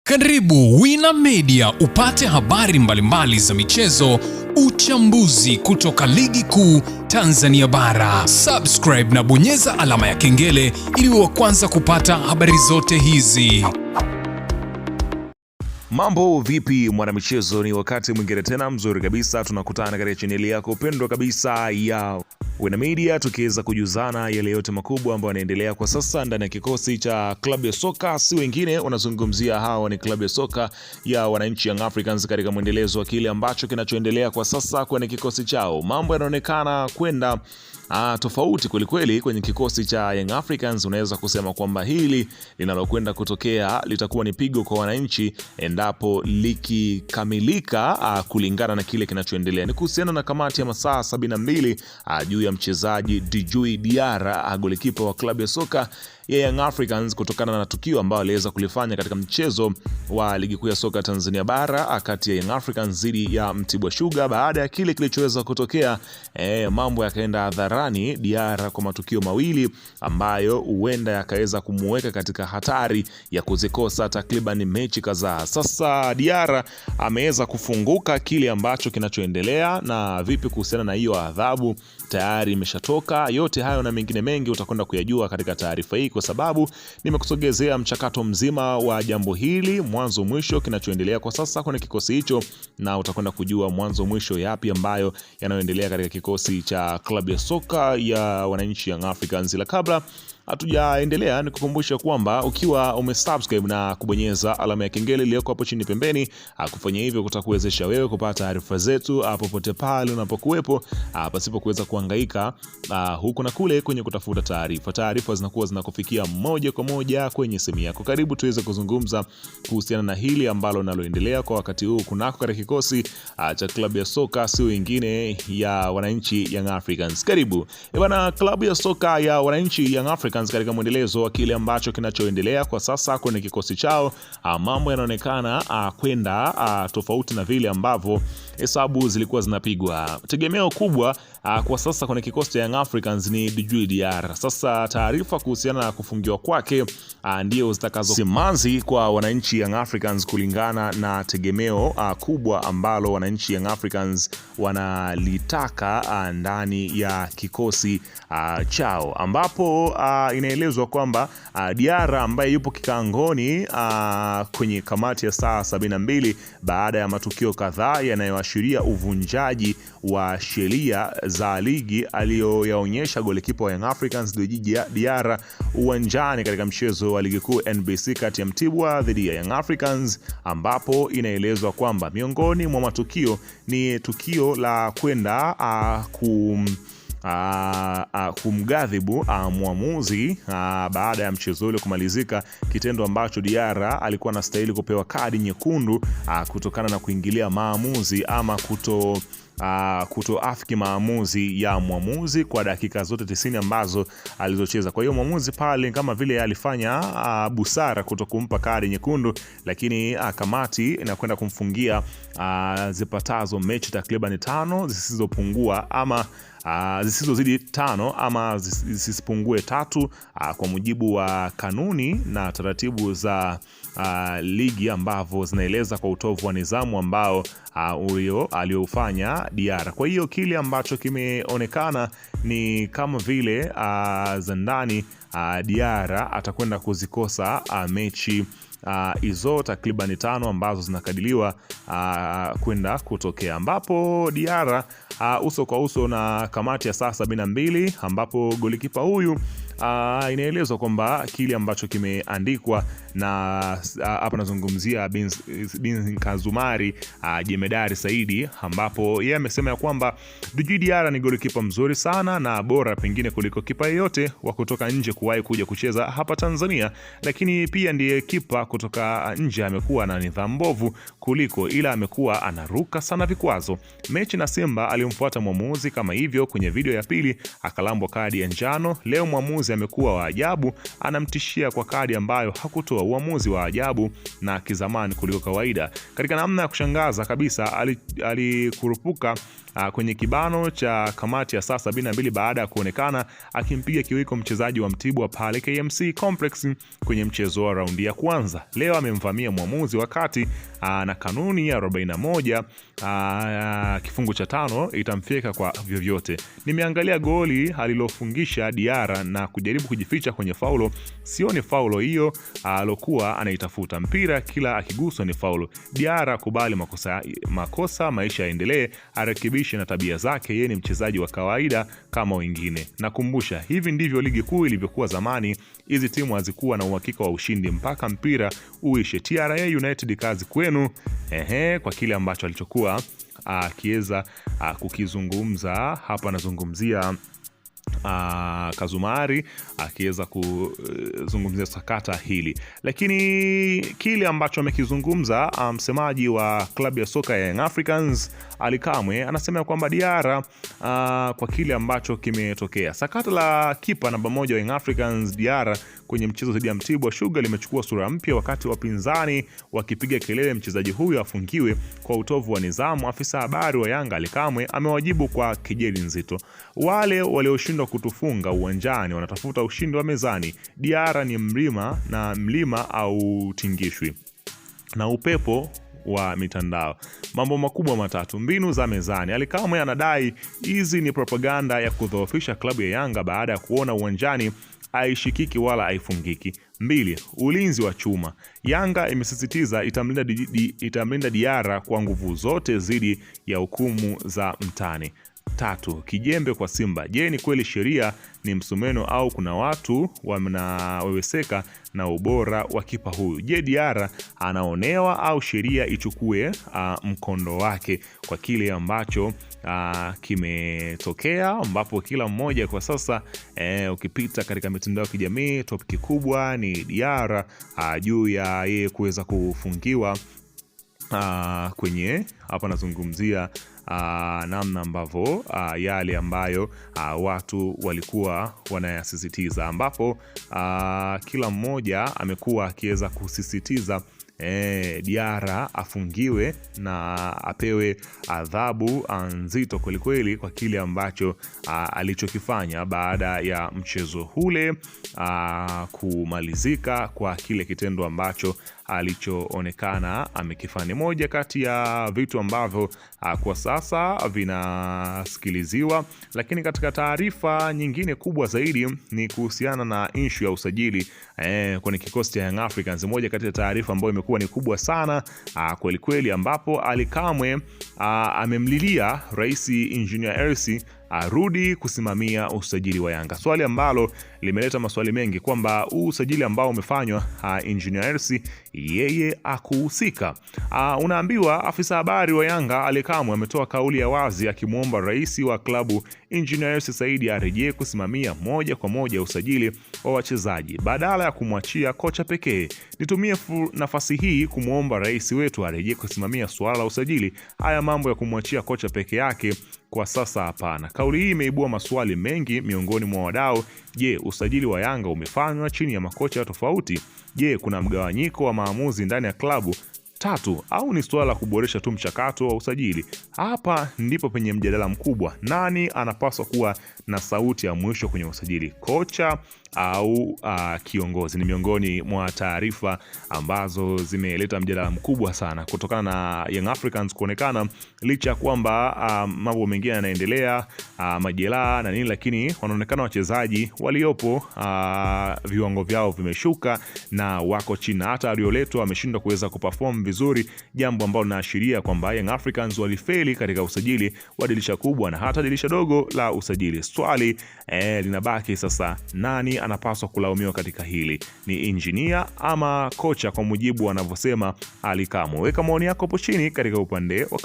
Karibu Wina Media upate habari mbalimbali za michezo, uchambuzi kutoka ligi kuu Tanzania bara. Subscribe na bonyeza alama ya kengele ili uwe wa kwanza kupata habari zote hizi. Mambo vipi mwanamichezo, ni wakati mwingine tena mzuri kabisa tunakutana katika chaneli yako pendwa kabisa ya Wina Media, tukiweza kujuzana yale yote makubwa ambayo yanaendelea kwa sasa ndani ya kikosi cha klabu ya soka. Si wengine unazungumzia hawa ni klabu ya soka ya wananchi Young Africans katika mwendelezo wa kile ambacho kinachoendelea kwa sasa kwenye kikosi chao. Mambo yanaonekana kwenda tofauti kweli kwenye kikosi cha Young Africans. Unaweza kusema kwamba hili linalokwenda kutokea litakuwa ni pigo kwa wananchi endapo likikamilika kulingana na kile kinachoendelea. Ni kuhusiana na kamati ya masaa 72 juu ya mchezaji Djigui Diarra, golikipa wa klabu ya soka ya Young Africans, kutokana na tukio ambalo aliweza kulifanya katika mchezo wa ligi kuu ya soka Tanzania bara kati ya Young Africans dhidi ya Mtibwa Sugar. Baada ya kile kilichoweza kutokea, mambo yakaenda hadharani Diarra kwa matukio mawili ambayo huenda yakaweza kumuweka katika hatari ya kuzikosa takriban mechi kadhaa. Sasa Diarra ameweza kufunguka kile ambacho kinachoendelea na vipi kuhusiana na hiyo adhabu tayari imeshatoka. Yote hayo na mengine mengi utakwenda kuyajua katika taarifa hii, kwa sababu nimekusogezea mchakato mzima wa jambo hili mwanzo mwisho, kinachoendelea kwa sasa kwenye kikosi hicho, na utakwenda kujua mwanzo mwisho yapi ambayo yanayoendelea katika kikosi cha klabu ya soka ya wananchi Young Africans. La kabla hatujaendelea, nikukumbusha kwamba ukiwa umesubscribe na kubonyeza alama ya kengele iliyoko hapo chini pembeni, kufanya hivyo kutakuwezesha wewe kupata taarifa zetu popote pale unapokuwepo, pasipo kuweza kuhangaika huku na kule kwenye kutafuta taarifa. Taarifa zinakuwa zinakufikia moja kwa moja kwenye simu yako. Karibu tuweze kuzungumza kuhusiana na hili ambalo linaloendelea kwa wakati huu kunako katika kikosi cha klabu ya soka si wengine ya wananchi Young Africans. Karibu bwana, klabu ya soka ya wananchi Young Africans katika mwendelezo wa kile ambacho kinachoendelea kwa sasa kwenye kikosi chao. Mambo yanaonekana kwenda tofauti na vile ambavyo hesabu zilikuwa zinapigwa. Tegemeo kubwa kwa sasa kwenye kikosi cha Young Africans ni Djigui Diarra. Sasa taarifa kuhusiana na kufungiwa kwake ndio zitakazo simanzi kwa wananchi Young Africans, kulingana na tegemeo kubwa ambalo wananchi Young Africans wanalitaka ndani ya kikosi chao, ambapo inaelezwa kwamba Diarra ambaye yupo kikangoni kwenye kamati ya saa 72 baada ya matukio kadhaa yanayoashiria uvunjaji wa sheria za ligi aliyoyaonyesha golikipa wa Young Africans Djigui Diarra uwanjani katika mchezo wa ligi kuu NBC kati ya Mtibwa dhidi ya Young Africans, ambapo inaelezwa kwamba miongoni mwa matukio ni tukio la kwenda kumgadhibu mwamuzi baada ya mchezo ule kumalizika, kitendo ambacho Diarra alikuwa anastahili kupewa kadi nyekundu kutokana na kuingilia maamuzi ama kutoafiki maamuzi ya mwamuzi kwa dakika zote 90 ambazo alizocheza. Kwa hiyo mwamuzi pale kama vile alifanya busara kutokumpa kadi nyekundu, lakini kamati inakwenda kumfungia zipatazo mechi takriban 5 zisizopungua ama zisizozidi 5 ama zisipungue 3 kwa mujibu wa kanuni na taratibu za ligi ambavyo zinaeleza kwa utovu wa nidhamu ambao aliofanya Diarra. Kwa hiyo kile ambacho kimeonekana ni kama vile zandani Diarra atakwenda kuzikosa mechi hizo takriban 5 ambazo zinakadiliwa kwenda kutokea, ambapo Diarra uso kwa uso na kamati ya saa 72, ambapo golikipa huyu inaelezwa kwamba kile ambacho kimeandikwa na hapa nazungumzia bin Kazumari Jemedari Saidi, ambapo yeye amesema ya kwamba Djigui Diarra ni golikipa mzuri sana na bora pengine kuliko kipa yeyote wa kutoka nje kuwahi kuja kucheza hapa Tanzania, lakini pia ndiye kipa kutoka nje amekuwa na nidhamu mbovu kuliko, ila amekuwa anaruka sana vikwazo. Mechi na Simba alimfuata mwamuzi kama hivyo, kwenye video ya pili akalambwa kadi ya njano. Leo mwamuzi amekuwa wa ajabu, anamtishia kwa kadi ambayo hakutoa, uamuzi wa ajabu na kizamani kuliko kawaida. Katika namna ya kushangaza kabisa alikurupuka kwenye kibano cha kamati ya saa 72 baada ya kuonekana akimpiga kiwiko mchezaji wa Mtibwa pale KMC Complex kwenye mchezo wa raundi ya kwanza. Leo amemvamia mwamuzi wakati na kanuni ya 41 kifungu cha 5 itamfyeka kwa vyovyote. Nimeangalia goli alilofungisha Diarra na kujaribu kujificha kwenye faulo. Sioni faulo hiyo alokuwa anaitafuta. Mpira kila akiguswa ni faulo. Diarra kubali makosa, maisha yaendelee, arekebishe na tabia zake. Yeye ni mchezaji wa kawaida kama wengine. Nakumbusha, hivi ndivyo ligi kuu ilivyokuwa zamani. Hizi timu hazikuwa na uhakika wa ushindi mpaka mpira uishe. TRA United, kazi kwenu. Kwa kile ambacho alichokuwa akiweza kukizungumza hapa. Anazungumzia Kazumari akiweza kuzungumzia sakata hili, lakini kile ambacho amekizungumza msemaji wa klabu ya soka ya Young Africans Ali Kamwe anasema kwamba Diarra kwa kile ambacho kimetokea, sakata la kipa namba 1 wa Young Africans Diarra kwenye mchezo dhidi ya Mtibwa Sugar limechukua sura mpya, wakati wapinzani wakipiga kelele mchezaji huyo afungiwe kwa utovu wa nidhamu. Afisa habari wa Yanga Ali Kamwe amewajibu kwa kejeli nzito: wale walioshindwa kutufunga uwanjani wanatafuta ushindi wa mezani. Diarra ni mlima, na mlima au tingishwi na upepo wa mitandao. Mambo makubwa matatu: mbinu za mezani. Ali Kamwe anadai hizi ni propaganda ya kudhoofisha klabu ya Yanga baada ya kuona uwanjani haishikiki wala haifungiki. 2. Ulinzi wa chuma. Yanga imesisitiza itamlinda Diarra kwa nguvu zote dhidi ya hukumu za mtani. 3. Kijembe kwa Simba. Je, ni kweli sheria ni msumeno au kuna watu wanaweweseka na ubora wa kipa huyu? Je, Diarra anaonewa au sheria ichukue mkondo wake kwa kile ambacho kimetokea, ambapo kila mmoja kwa sasa ukipita katika mitandao ya kijamii topic kubwa ni Diarra juu ya yeye kuweza kufungiwa kwenye hapa nazungumzia namna ambavyo yale ambayo watu walikuwa wanayasisitiza, ambapo kila mmoja amekuwa akiweza kusisitiza Diarra afungiwe na apewe adhabu nzito kwelikweli kwa kile ambacho alichokifanya baada ya mchezo ule kumalizika, kwa kile kitendo ambacho alichoonekana amekifanya. Moja kati ya vitu ambavyo kwa sasa vinasikiliziwa, lakini katika taarifa nyingine kubwa zaidi ni kuhusiana na issue ya usajili kwenye kikosi cha Young Africans. Moja kati ya taarifa ambayo imekuwa ni kubwa sana kweli kweli, ambapo Ali Kamwe amemlilia Rais Engineer Hersi arudi kusimamia usajili wa Yanga, swali ambalo limeleta maswali mengi kwamba usajili ambao umefanywa Engineer Hersi yeye akuhusika. Unaambiwa afisa habari wa Yanga Ali Kamwe ametoa kauli ya wazi akimwomba rais wa klabu Engineer Hersi Said arejee kusimamia moja kwa moja usajili wa wachezaji badala ya kumwachia kocha pekee. Nitumie nafasi hii kumwomba rais wetu arejee kusimamia swala la usajili. Haya mambo ya kumwachia kocha peke yake kwa sasa hapana. Kauli hii imeibua maswali mengi miongoni mwa wadau. Je, usajili wa Yanga umefanywa chini ya makocha tofauti? Je, kuna mgawanyiko wa maamuzi ndani ya klabu? 3. Au ni suala la kuboresha tu mchakato wa usajili? Hapa ndipo penye mjadala mkubwa. Nani anapaswa kuwa na sauti ya mwisho kwenye usajili, kocha au kiongozi? Ni miongoni mwa taarifa ambazo zimeleta mjadala mkubwa sana kutokana na Young Africans kuonekana, licha ya kwamba mambo mengine yanaendelea, majeraha na nini, lakini wanaonekana wachezaji waliopo viwango vyao vimeshuka na wako chini, hata walioletwa wameshindwa kuweza kuperform vizuri, jambo ambalo linaashiria kwamba Young Africans walifeli katika usajili wa dirisha kubwa na hata dirisha dogo la usajili. Swali linabaki sasa, nani anapaswa kulaumiwa katika hili? Ni engineer ama kocha, kwa mujibu wanavyosema Ali Kamwe? Weka maoni yako hapo chini katika upande wa